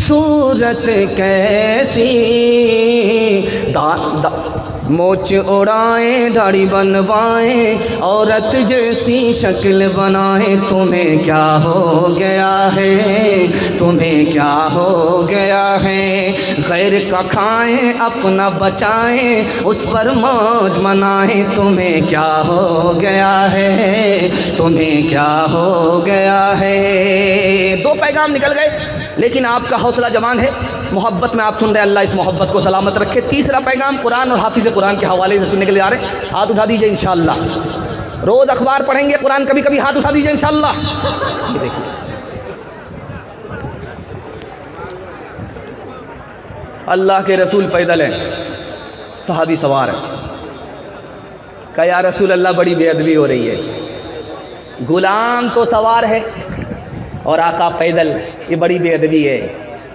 صورت کیسی، موچ اڑائیں داڑھی بنوائیں عورت جیسی شکل بنائیں، تمہیں کیا ہو گیا ہے، تمہیں کیا ہو گیا ہے، غیر کا کھائیں اپنا بچائیں اس پر موج منائیں، تمہیں کیا ہو گیا ہے، تمہیں کیا ہو گیا ہے۔ دو پیغام نکل گئے لیکن آپ کا حوصلہ جوان ہے، محبت میں آپ سن رہے ہیں، اللہ اس محبت کو سلامت رکھے۔ تیسرا پیغام قرآن اور حافظ قرآن کے حوالے سے سننے کے لیے آ رہے ہیں، ہاتھ اٹھا دیجئے انشاءاللہ۔ روز اخبار پڑھیں گے، قرآن کبھی کبھی، ہاتھ اٹھا دیجئے انشاءاللہ۔ یہ دیکھیے اللہ کے رسول پیدل ہیں، صحابی سوار ہیں، کہا یا رسول اللہ بڑی بے ادبی ہو رہی ہے، غلام تو سوار ہے اور آقا پیدل، یہ بڑی بے ادبی ہے۔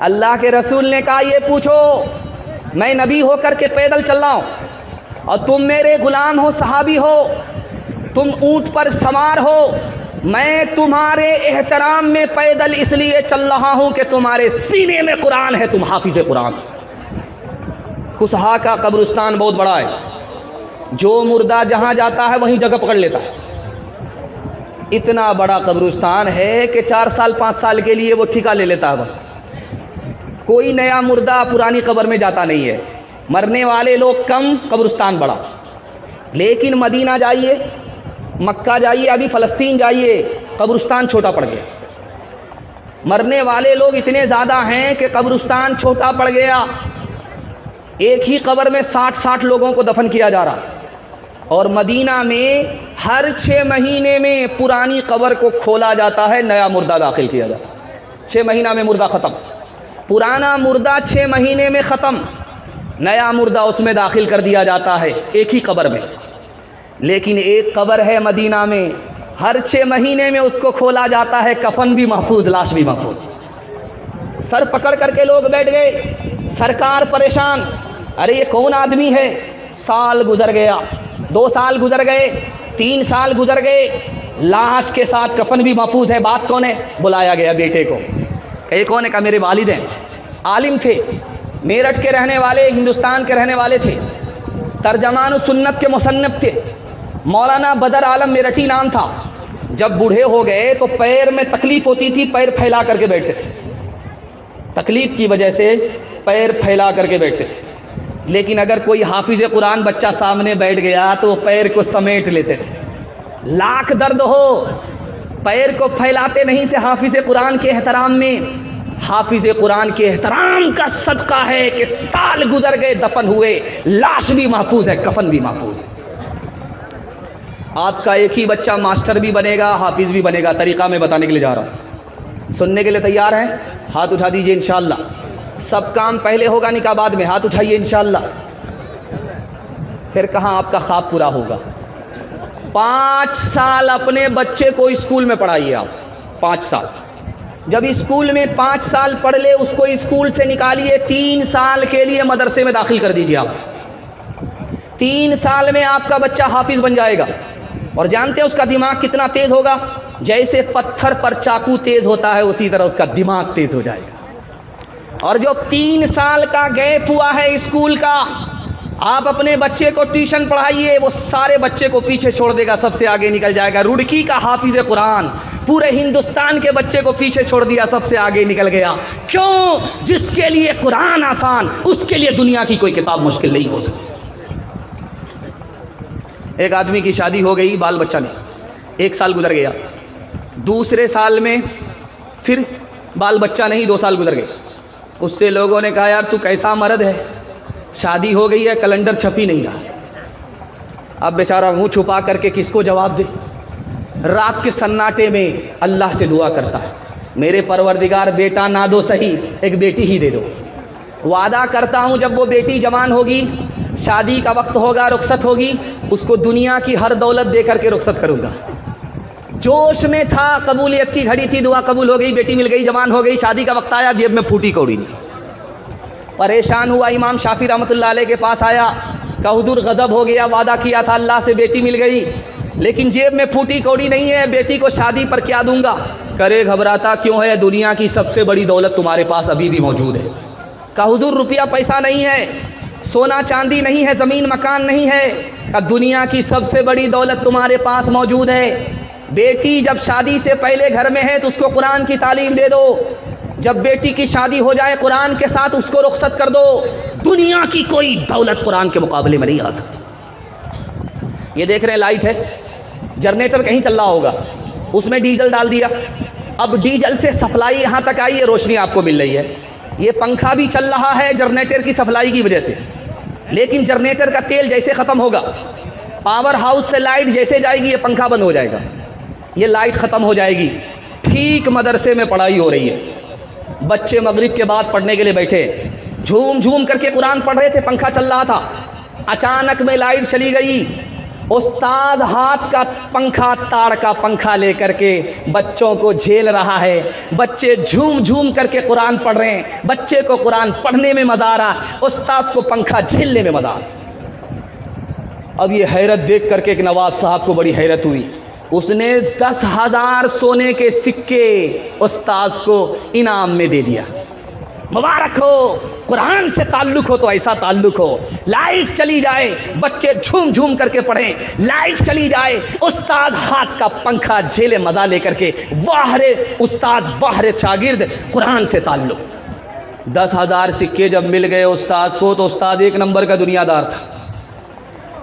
اللہ کے رسول نے کہا یہ پوچھو، میں نبی ہو کر کے پیدل چل رہا ہوں اور تم میرے غلام ہو، صحابی ہو، تم اونٹ پر سوار ہو، میں تمہارے احترام میں پیدل اس لیے چل رہا ہوں کہ تمہارے سینے میں قرآن ہے، تم حافظ قرآن۔ کسہا کا قبرستان بہت بڑا ہے، جو مردہ جہاں جاتا ہے وہیں جگہ پکڑ لیتا ہے، اتنا بڑا قبرستان ہے کہ 4 سال 5 سال کے لیے وہ ٹھیکہ لے لیتا ہے۔ کوئی نیا مردہ پرانی قبر میں جاتا نہیں ہے، مرنے والے لوگ کم، قبرستان بڑا۔ لیکن مدینہ جائیے، مکہ جائیے، ابھی فلسطین جائیے، قبرستان چھوٹا پڑ گیا، مرنے والے لوگ اتنے زیادہ ہیں کہ قبرستان چھوٹا پڑ گیا۔ ایک ہی قبر میں 60 لوگوں کو دفن کیا جا رہا، اور مدینہ میں ہر 6 مہینے میں پرانی قبر کو کھولا جاتا ہے، نیا مردہ داخل کیا جاتا ہے۔ 6 مہینہ میں مردہ ختم، پرانا مردہ 6 مہینے میں ختم، نیا مردہ اس میں داخل کر دیا جاتا ہے، ایک ہی قبر میں۔ لیکن ایک قبر ہے مدینہ میں، ہر 6 مہینے میں اس کو کھولا جاتا ہے، کفن بھی محفوظ، لاش بھی محفوظ۔ سر پکڑ کر کے لوگ بیٹھ گئے، سرکار پریشان، ارے یہ کون آدمی ہے؟ سال گزر گیا، 2 سال گزر گئے، 3 سال گزر گئے، لاش کے ساتھ کفن بھی محفوظ ہے، بات کون ہے؟ بلایا گیا بیٹے کو، کہ یہ کون ہے؟ کہا میرے والد ہیں، عالم تھے، میرٹھ کے رہنے والے، ہندوستان کے رہنے والے تھے، ترجمان سنت کے مصنف تھے، مولانا بدر عالم میرٹھی نام تھا۔ جب بوڑھے ہو گئے تو پیر میں تکلیف ہوتی تھی، پیر پھیلا کر کے بیٹھتے تھے، تکلیف کی وجہ سے پیر پھیلا کر کے بیٹھتے تھے۔ لیکن اگر کوئی حافظ قرآن بچہ سامنے بیٹھ گیا تو وہ پیر کو سمیٹ لیتے تھے، لاکھ درد ہو پیر کو پھیلاتے نہیں تھے حافظ قرآن کے احترام میں۔ حافظ قرآن کے احترام کا صدقہ ہے کہ سال گزر گئے، دفن ہوئے، لاش بھی محفوظ ہے، کفن بھی محفوظ ہے۔ آپ کا ایک ہی بچہ ماسٹر بھی بنے گا، حافظ بھی بنے گا، طریقہ میں بتانے کے لیے جا رہا ہوں، سننے کے لیے تیار ہیں؟ ہاتھ اٹھا دیجئے انشاءاللہ۔ سب کام پہلے ہوگا، نکاح بعد میں، ہاتھ اٹھائیے انشاءاللہ۔ پھر کہاں آپ کا خواب پورا ہوگا؟ 5 سال اپنے بچے کو اسکول میں پڑھائیے آپ، 5 سال۔ جب اسکول میں 5 سال پڑھ لے، اس کو اسکول سے نکالیے، 3 سال کے لیے مدرسے میں داخل کر دیجیے آپ۔ 3 سال میں آپ کا بچہ حافظ بن جائے گا، اور جانتے ہیں اس کا دماغ کتنا تیز ہوگا؟ جیسے پتھر پر چاقو تیز ہوتا ہے اسی طرح اس کا دماغ تیز ہو جائے گا۔ اور جو 3 سال کا گیپ ہوا ہے اسکول کا، آپ اپنے بچے کو ٹیوشن پڑھائیے، وہ سارے بچے کو پیچھے چھوڑ دے گا، سب سے آگے نکل جائے گا۔ رڑکی کا حافظ قرآن پورے ہندوستان کے بچے کو پیچھے چھوڑ دیا، سب سے آگے نکل گیا۔ کیوں؟ جس کے لیے قرآن آسان، اس کے لیے دنیا کی کوئی کتاب مشکل نہیں ہو سکتی۔ ایک آدمی کی شادی ہو گئی، بال بچہ نہیں، 1 سال گزر گیا، دوسرے سال میں پھر بال بچہ نہیں، 2 سال گزر گئے۔ اس سے لوگوں نے کہا یار تو کیسا مرد ہے، شادی ہو گئی ہے، کیلنڈر چھپ ہی نہیں رہا۔ اب بیچارہ منہ چھپا کر کے کس کو جواب دے؟ رات کے سناٹے میں اللہ سے دعا کرتا ہے، میرے پروردگار بیٹا نہ دو صحیح، ایک بیٹی ہی دے دو۔ وعدہ کرتا ہوں جب وہ بیٹی جوان ہوگی، شادی کا وقت ہوگا، رخصت ہوگی، اس کو دنیا کی ہر دولت دے کر کے رخصت کروں گا۔ جوش میں تھا، قبولیت کی گھڑی تھی، دعا قبول ہو گئی، بیٹی مل گئی، جوان ہو گئی، شادی کا وقت آیا، جیب میں پھوٹی کوڑی نہیں۔ پریشان ہوا، امام شافعی رحمۃ اللہ علیہ کے پاس آیا، کہا حضور غضب ہو گیا، وعدہ کیا تھا اللہ سے، بیٹی مل گئی لیکن جیب میں پھوٹی کوڑی نہیں ہے، بیٹی کو شادی پر کیا دوں گا؟ کرے گھبراتا کیوں ہے، دنیا کی سب سے بڑی دولت تمہارے پاس ابھی بھی موجود ہے۔ کہا حضور روپیہ پیسہ نہیں ہے، سونا چاندی نہیں ہے، زمین مکان نہیں ہے، کہا دنیا کی سب سے بڑی دولت تمہارے پاس موجود ہے۔ بیٹی جب شادی سے پہلے گھر میں ہے تو اس کو قرآن کی تعلیم دے دو، جب بیٹی کی شادی ہو جائے قرآن کے ساتھ اس کو رخصت کر دو۔ دنیا کی کوئی دولت قرآن کے مقابلے میں نہیں آ سکتی۔ یہ دیکھ رہے ہیں لائٹ ہے، جنریٹر کہیں چل رہا ہوگا، اس میں ڈیزل ڈال دیا، اب ڈیزل سے سپلائی یہاں تک آئی ہے، روشنی آپ کو مل رہی ہے۔ یہ پنکھا بھی چل رہا ہے جنریٹر کی سپلائی کی وجہ سے، لیکن جنریٹر کا تیل جیسے ختم ہوگا، پاور ہاؤس سے لائٹ جیسے جائے گی یہ پنکھا بند ہو جائے گا، یہ لائٹ ختم ہو جائے گی۔ ٹھیک مدرسے میں پڑھائی ہو رہی ہے، بچے مغرب کے بعد پڑھنے کے لیے بیٹھے، جھوم جھوم کر کے قرآن پڑھ رہے تھے، پنکھا چل رہا تھا، اچانک میں لائٹ چلی گئی۔ استاذ ہاتھ کا پنکھا، تاڑ کا پنکھا لے کر کے بچوں کو جھیل رہا ہے، بچے جھوم جھوم کر کے قرآن پڑھ رہے ہیں، بچے کو قرآن پڑھنے میں مزہ آ رہا، استاذ کو پنکھا جھیلنے میں مزہ آ رہا۔ اب یہ حیرت دیکھ کر کے ایک نواب صاحب کو بڑی حیرت ہوئی، اس نے 10,000 سونے کے سکے استاذ کو انعام میں دے دیا۔ مبارک ہو، قرآن سے تعلق ہو تو ایسا تعلق ہو، لائٹ چلی جائے بچے جھوم جھوم کر کے پڑھیں، لائٹ چلی جائے استاذ ہاتھ کا پنکھا جھیلے مزہ لے کر کے، واہ رے استاذ، واہ رے شاگرد، قرآن سے تعلق۔ 10,000 سکے جب مل گئے استاذ کو تو استاذ ایک نمبر کا دنیا دار تھا،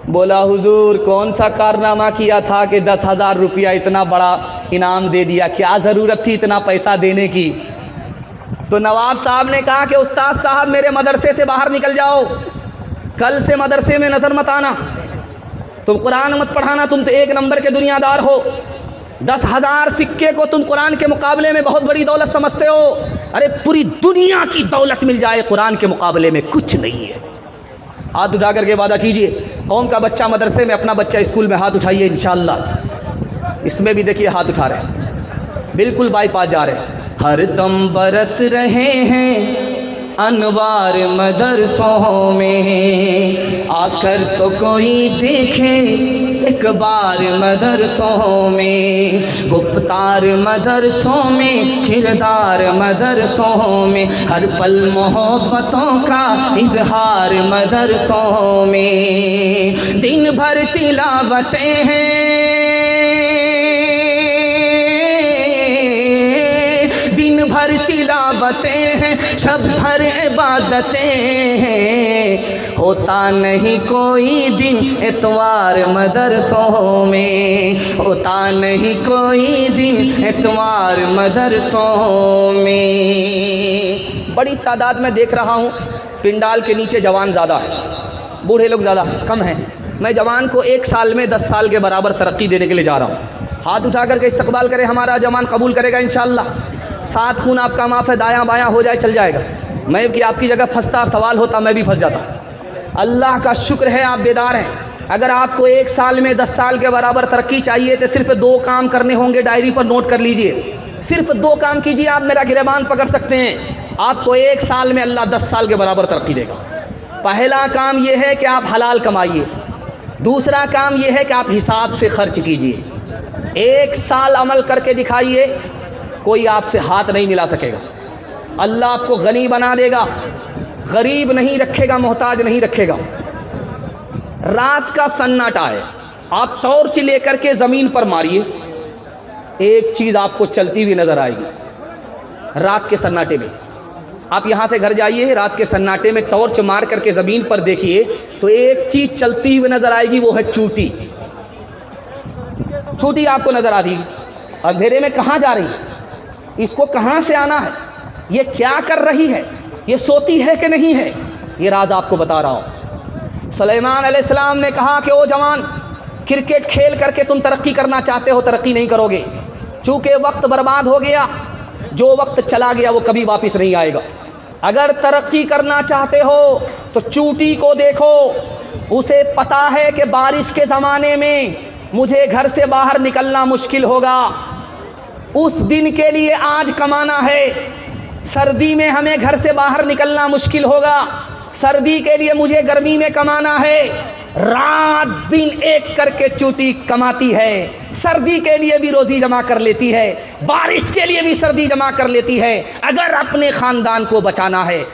بولا حضور کون سا کارنامہ کیا تھا کہ 10,000 روپیہ اتنا بڑا انعام دے دیا، کیا ضرورت تھی اتنا پیسہ دینے کی؟ تو نواب صاحب نے کہا کہ استاذ صاحب میرے مدرسے سے باہر نکل جاؤ، کل سے مدرسے میں نظر مت آنا، تم قرآن مت پڑھانا، تم تو ایک نمبر کے دنیا دار ہو، 10,000 سکے کو تم قرآن کے مقابلے میں بہت بڑی دولت سمجھتے ہو، ارے پوری دنیا کی دولت مل جائے قرآن کے مقابلے میں کچھ نہیں ہے۔ ہاتھ اٹھا کر کے وعدہ کیجئے، قوم کا بچہ مدرسے میں، اپنا بچہ اسکول میں، ہاتھ اٹھائیے انشاءاللہ۔ اس میں بھی دیکھیے ہاتھ اٹھا رہے ہیں، بالکل بائی پاس جا رہے ہیں۔ ہر دم برس رہے ہیں انوار مدرسوں میں، آ کر تو کوئی دیکھے ایک بار مدرسوں میں، گفتار مدرسوں میں، کردار مدرسوں میں، ہر پل محبتوں کا اظہار مدرسوں میں، دن بھر تلاوتیں ہیں، بھر تلاوتیں ہیں، شب بھر عبادتیں ہیں، ہوتا نہیں کوئی دن اتوار مدرسوں میں، ہوتا نہیں کوئی دن اتوار مدرسوں میں۔ بڑی تعداد میں دیکھ رہا ہوں پنڈال کے نیچے جوان زیادہ ہے، بوڑھے لوگ زیادہ کم ہیں۔ میں جوان کو 1 سال میں 10 سال کے برابر ترقی دینے کے لیے جا رہا ہوں، ہاتھ اٹھا کر کے استقبال کرے، ہمارا جوان قبول کرے گا انشاءاللہ۔ 7 خون آپ کا معاف ہے، دایاں بایاں ہو جائے چل جائے گا۔ میں کہ آپ کی جگہ پھنستا، سوال ہوتا میں بھی پھنس جاتا۔ اللہ کا شکر ہے آپ بیدار ہیں۔ اگر آپ کو 1 سال میں 10 سال کے برابر ترقی چاہیے تو صرف 2 کام کرنے ہوں گے، ڈائری پر نوٹ کر لیجئے، صرف 2 کام کیجئے، آپ میرا گریبان پکڑ سکتے ہیں، آپ کو 1 سال میں اللہ 10 سال کے برابر ترقی دے گا۔ پہلا کام یہ ہے کہ آپ حلال کمائیے، دوسرا کام یہ ہے کہ آپ حساب سے خرچ کیجئے۔ 1 سال عمل کر کے دکھائیے، کوئی آپ سے ہاتھ نہیں ملا سکے گا، اللہ آپ کو غنی بنا دے گا، غریب نہیں رکھے گا، محتاج نہیں رکھے گا۔ رات کا سناٹا ہے، آپ ٹارچ لے کر کے زمین پر ماریے، ایک چیز آپ کو چلتی ہوئی نظر آئے گی رات کے سناٹے میں۔ آپ یہاں سے گھر جائیے، رات کے سناٹے میں ٹارچ مار کر کے زمین پر دیکھیے تو ایک چیز چلتی ہوئی نظر آئے گی، وہ ہے چوٹی۔ چوٹی آپ کو نظر آتی ہے، اندھیرے میں کہاں جا رہی ہے، اس کو کہاں سے آنا ہے، یہ کیا کر رہی ہے، یہ سوتی ہے کہ نہیں ہے، یہ راز آپ کو بتا رہا ہوں۔ سلیمان علیہ السلام نے کہا کہ او جوان، کرکٹ کھیل کر کے تم ترقی کرنا چاہتے ہو، ترقی نہیں کرو گے، چونکہ وقت برباد ہو گیا، جو وقت چلا گیا وہ کبھی واپس نہیں آئے گا۔ اگر ترقی کرنا چاہتے ہو تو چوٹی کو دیکھو، اسے پتا ہے کہ بارش کے زمانے میں مجھے گھر سے باہر نکلنا مشکل ہوگا، اس دن کے لیے آج کمانا ہے، سردی میں ہمیں گھر سے باہر نکلنا مشکل ہوگا، سردی کے لیے مجھے گرمی میں کمانا ہے، رات دن ایک کر کے چوٹی کماتی ہے، سردی کے لیے بھی روزی جمع کر لیتی ہے، بارش کے لیے بھی سردی جمع کر لیتی ہے، اگر اپنے خاندان کو بچانا ہے۔